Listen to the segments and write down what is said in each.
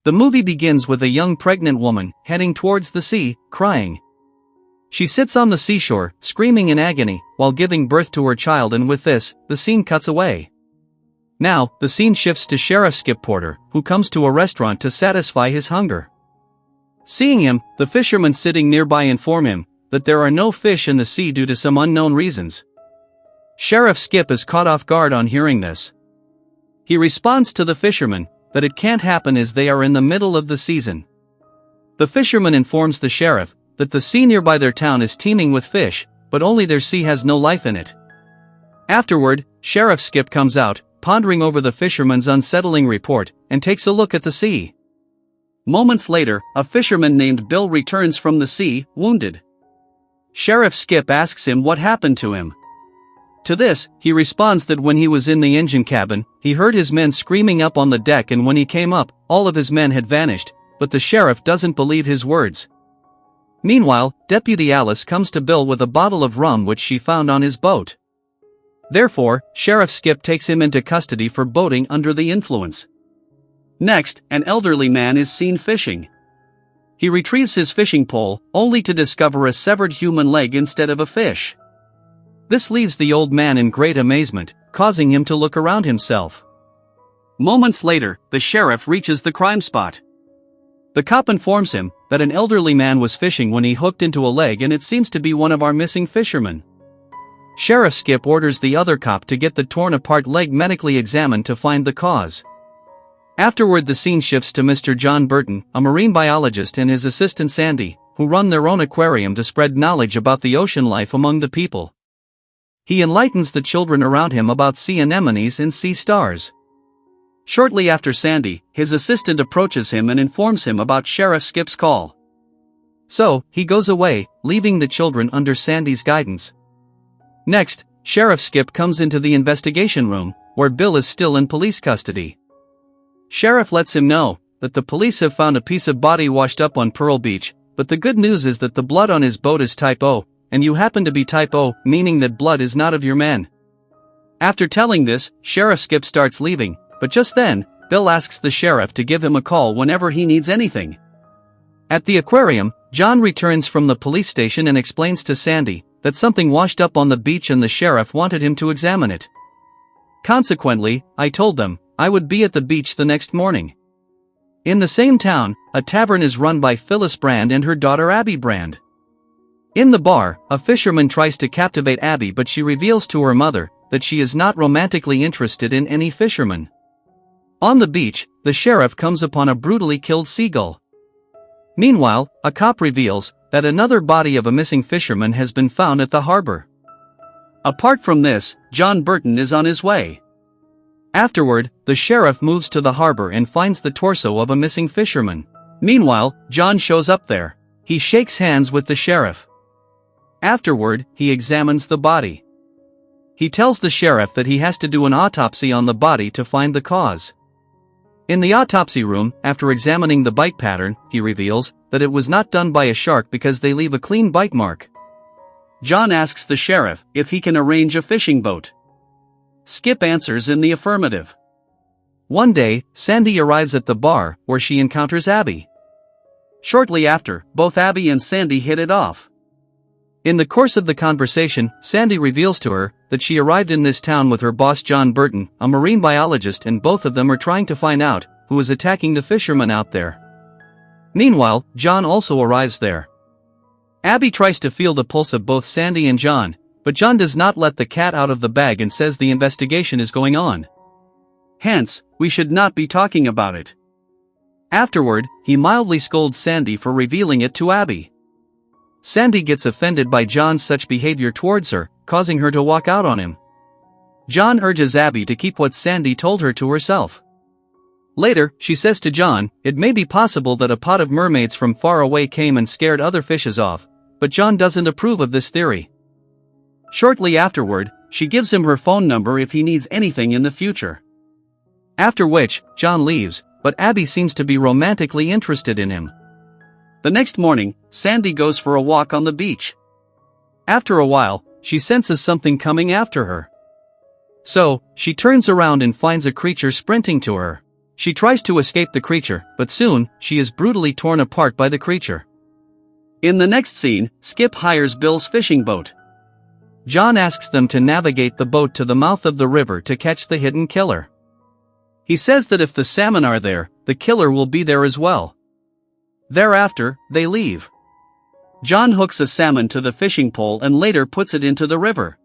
The movie begins with a young pregnant woman heading towards the sea, crying. She sits on the seashore, screaming in agony, while giving birth to her child, and with this, the scene cuts away. Now, the scene shifts to Sheriff Skip Porter, who comes to a restaurant to satisfy his hunger. Seeing him, the fishermen sitting nearby inform him that there are no fish in the sea due to some unknown reasons. Sheriff Skip is caught off guard on hearing this. He responds to the fishermen that it can't happen as they are in the middle of the season. The fisherman informs the sheriff that the sea nearby their town is teeming with fish, but only their sea has no life in it. Afterward, Sheriff Skip comes out, pondering over the fisherman's unsettling report, and takes a look at the sea. Moments later, a fisherman named Bill returns from the sea, wounded. Sheriff Skip asks him what happened to him. To this, he responds that when he was in the engine cabin, he heard his men screaming up on the deck, and when he came up, all of his men had vanished, but the sheriff doesn't believe his words. Meanwhile, Deputy Alice comes to Bill with a bottle of rum which she found on his boat. Therefore, Sheriff Skip takes him into custody for boating under the influence. Next, an elderly man is seen fishing. He retrieves his fishing pole, only to discover a severed human leg instead of a fish. This leaves the old man in great amazement, causing him to look around himself. Moments later, the sheriff reaches the crime spot. The cop informs him that an elderly man was fishing when he hooked into a leg, and it seems to be one of our missing fishermen. Sheriff Skip orders the other cop to get the torn-apart leg medically examined to find the cause. Afterward, the scene shifts to Mr. John Burton, a marine biologist, and his assistant Sandy, who run their own aquarium to spread knowledge about the ocean life among the people. He enlightens the children around him about sea anemones and sea stars. Shortly after Sandy, his assistant approaches him and informs him about Sheriff Skip's call. So, he goes away, leaving the children under Sandy's guidance. Next, Sheriff Skip comes into the investigation room, where Bill is still in police custody. Sheriff lets him know that the police have found a piece of body washed up on Pearl Beach, but the good news is that the blood on his boat is type O, and you happen to be type O, meaning that blood is not of your men. After telling this, Sheriff Skip starts leaving, but just then, Bill asks the sheriff to give him a call whenever he needs anything. At the aquarium, John returns from the police station and explains to Sandy that something washed up on the beach and the sheriff wanted him to examine it. Consequently, I told them I would be at the beach the next morning. In the same town, a tavern is run by Phyllis Brand and her daughter Abby Brand. In the bar, a fisherman tries to captivate Abby, but she reveals to her mother that she is not romantically interested in any fisherman. On the beach, the sheriff comes upon a brutally killed seagull. Meanwhile, a cop reveals that another body of a missing fisherman has been found at the harbor. Apart from this, John Burton is on his way. Afterward, the sheriff moves to the harbor and finds the torso of a missing fisherman. Meanwhile, John shows up there. He shakes hands with the sheriff. Afterward, he examines the body. He tells the sheriff that he has to do an autopsy on the body to find the cause. In the autopsy room, after examining the bite pattern, he reveals that it was not done by a shark because they leave a clean bite mark. John asks the sheriff if he can arrange a fishing boat. Skip answers in the affirmative. One day, Sandy arrives at the bar, where she encounters Abby. Shortly after, both Abby and Sandy hit it off. In the course of the conversation, Sandy reveals to her that she arrived in this town with her boss John Burton, a marine biologist, and both of them are trying to find out who is attacking the fishermen out there. Meanwhile, John also arrives there. Abby tries to feel the pulse of both Sandy and John, but John does not let the cat out of the bag and says the investigation is going on. Hence, we should not be talking about it. Afterward, he mildly scolds Sandy for revealing it to Abby. Sandy gets offended by John's such behavior towards her, causing her to walk out on him. John urges Abby to keep what Sandy told her to herself. Later, she says to John, it may be possible that a pot of mermaids from far away came and scared other fishes off, but John doesn't approve of this theory. Shortly afterward, she gives him her phone number if he needs anything in the future. After which, John leaves, but Abby seems to be romantically interested in him. The next morning, Sandy goes for a walk on the beach. After a while, she senses something coming after her. So, she turns around and finds a creature sprinting to her. She tries to escape the creature, but soon, she is brutally torn apart by the creature. In the next scene, Skip hires Bill's fishing boat. John asks them to navigate the boat to the mouth of the river to catch the hidden killer. He says that if the salmon are there, the killer will be there as well. Thereafter, they leave. John hooks a salmon to the fishing pole and later puts it into the river.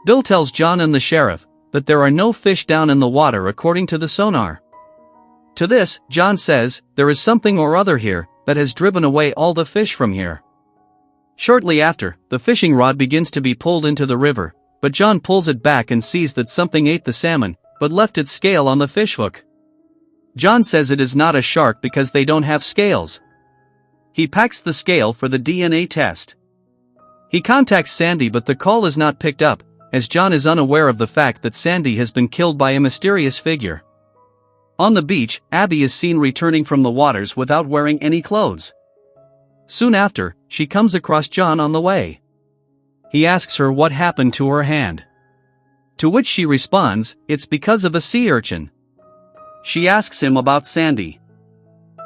Bill tells John and the sheriff that there are no fish down in the water according to the sonar. To this, John says, there is something or other here that has driven away all the fish from here. Shortly after, the fishing rod begins to be pulled into the river, but John pulls it back and sees that something ate the salmon, but left its scale on the fishhook. John says it is not a shark because they don't have scales. He packs the scale for the DNA test. He contacts Sandy, but the call is not picked up, as John is unaware of the fact that Sandy has been killed by a mysterious figure. On the beach, Abby is seen returning from the waters without wearing any clothes. Soon after, she comes across John on the way. He asks her what happened to her hand. To which she responds, it's because of a sea urchin. She asks him about Sandy.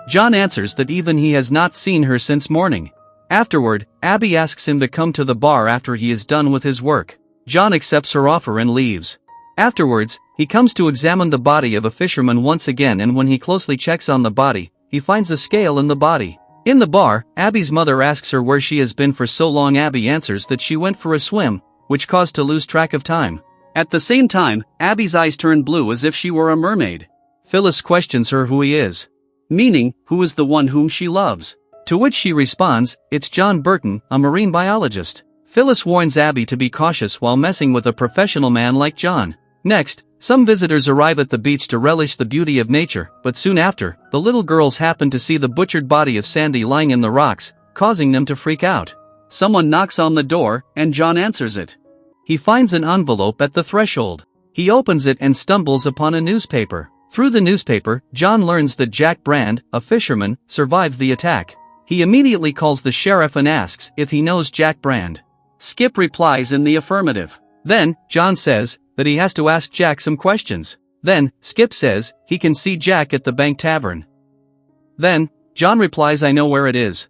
John answers that even he has not seen her since morning. Afterward, Abby asks him to come to the bar after he is done with his work. John accepts her offer and leaves. Afterwards, he comes to examine the body of a fisherman once again, and when he closely checks on the body, he finds a scale in the body. In the bar, Abby's mother asks her where she has been for so long. Abby answers that she went for a swim, which caused to lose track of time. At the same time, Abby's eyes turn blue as if she were a mermaid. Phyllis questions her who he is. Meaning, who is the one whom she loves? To which she responds, it's John Burton, a marine biologist. Phyllis warns Abby to be cautious while messing with a professional man like John. Next, some visitors arrive at the beach to relish the beauty of nature, but soon after, the little girls happen to see the butchered body of Sandy lying in the rocks, causing them to freak out. Someone knocks on the door, and John answers it. He finds an envelope at the threshold. He opens it and stumbles upon a newspaper. Through the newspaper, John learns that Jack Brand, a fisherman, survived the attack. He immediately calls the sheriff and asks if he knows Jack Brand. Skip replies in the affirmative. Then, John says that he has to ask Jack some questions. Then, Skip says he can see Jack at the Bank Tavern. Then, John replies, I know where it is.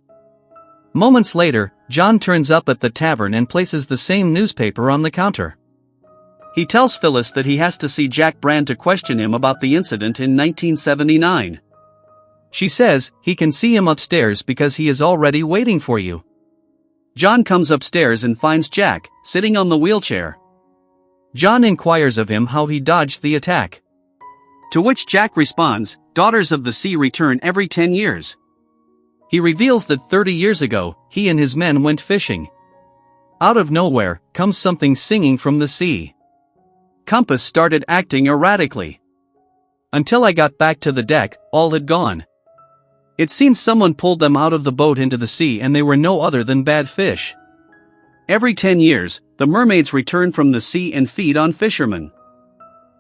Moments later, John turns up at the tavern and places the same newspaper on the counter. He tells Phyllis that he has to see Jack Brand to question him about the incident in 1979. She says he can see him upstairs because he is already waiting for you. John comes upstairs and finds Jack sitting on the wheelchair. John inquires of him how he dodged the attack. To which Jack responds, Daughters of the Sea return every 10 years. He reveals that 30 years ago, he and his men went fishing. Out of nowhere, comes something singing from the sea. Compass started acting erratically. Until I got back to the deck, all had gone. It seems someone pulled them out of the boat into the sea and they were no other than bad fish. Every 10 years, the mermaids return from the sea and feed on fishermen.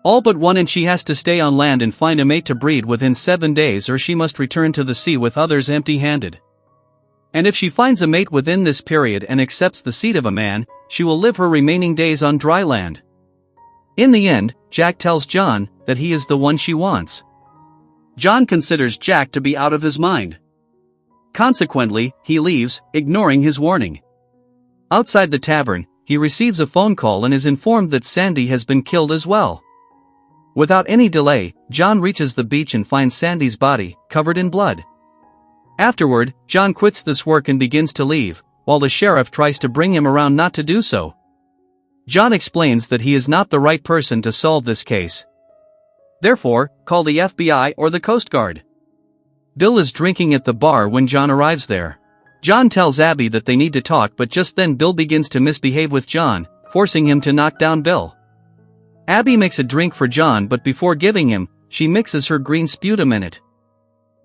All but one, and she has to stay on land and find a mate to breed within 7 days, or she must return to the sea with others empty-handed. And if she finds a mate within this period and accepts the seed of a man, she will live her remaining days on dry land. In the end, Jack tells John that he is the one she wants. John considers Jack to be out of his mind. Consequently, he leaves, ignoring his warning. Outside the tavern, he receives a phone call and is informed that Sandy has been killed as well. Without any delay, John reaches the beach and finds Sandy's body, covered in blood. Afterward, John quits this work and begins to leave, while the sheriff tries to bring him around not to do so. John explains that he is not the right person to solve this case. Therefore, call the FBI or the Coast Guard. Bill is drinking at the bar when John arrives there. John tells Abby that they need to talk, but just then Bill begins to misbehave with John, forcing him to knock down Bill. Abby makes a drink for John, but before giving him, she mixes her green sputum in it.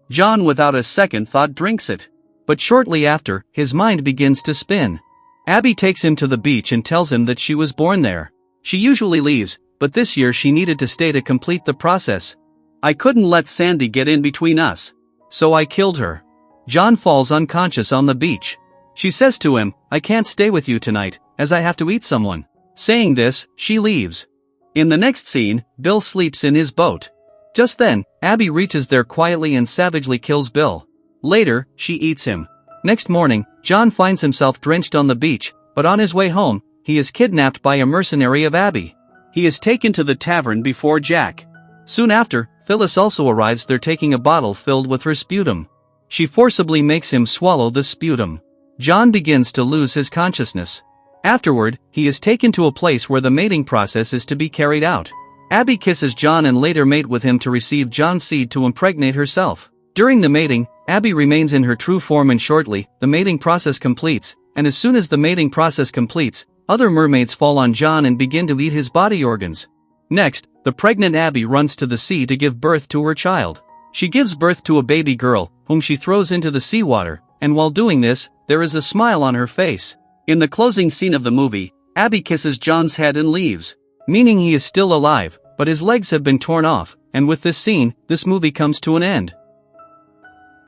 John without a second thought drinks it. But shortly after, his mind begins to spin. Abby takes him to the beach and tells him that she was born there. She usually leaves, but this year she needed to stay to complete the process. I couldn't let Sandy get in between us. So I killed her. John falls unconscious on the beach. She says to him, I can't stay with you tonight, as I have to eat someone. Saying this, she leaves. In the next scene, Bill sleeps in his boat. Just then, Abby reaches there quietly and savagely kills Bill. Later, she eats him. Next morning, John finds himself drenched on the beach, but on his way home, he is kidnapped by a mercenary of Abby. He is taken to the tavern before Jack. Soon after, Phyllis also arrives there taking a bottle filled with her sputum. She forcibly makes him swallow the sputum. John begins to lose his consciousness. Afterward, he is taken to a place where the mating process is to be carried out. Abby kisses John and later mate with him to receive John's seed to impregnate herself. During the mating, Abby remains in her true form and shortly, the mating process completes, and as soon as the mating process completes, other mermaids fall on John and begin to eat his body organs. Next, the pregnant Abby runs to the sea to give birth to her child. She gives birth to a baby girl, whom she throws into the seawater, and while doing this, there is a smile on her face. In the closing scene of the movie, Abby kisses John's head and leaves, meaning he is still alive, but his legs have been torn off, and with this scene, this movie comes to an end.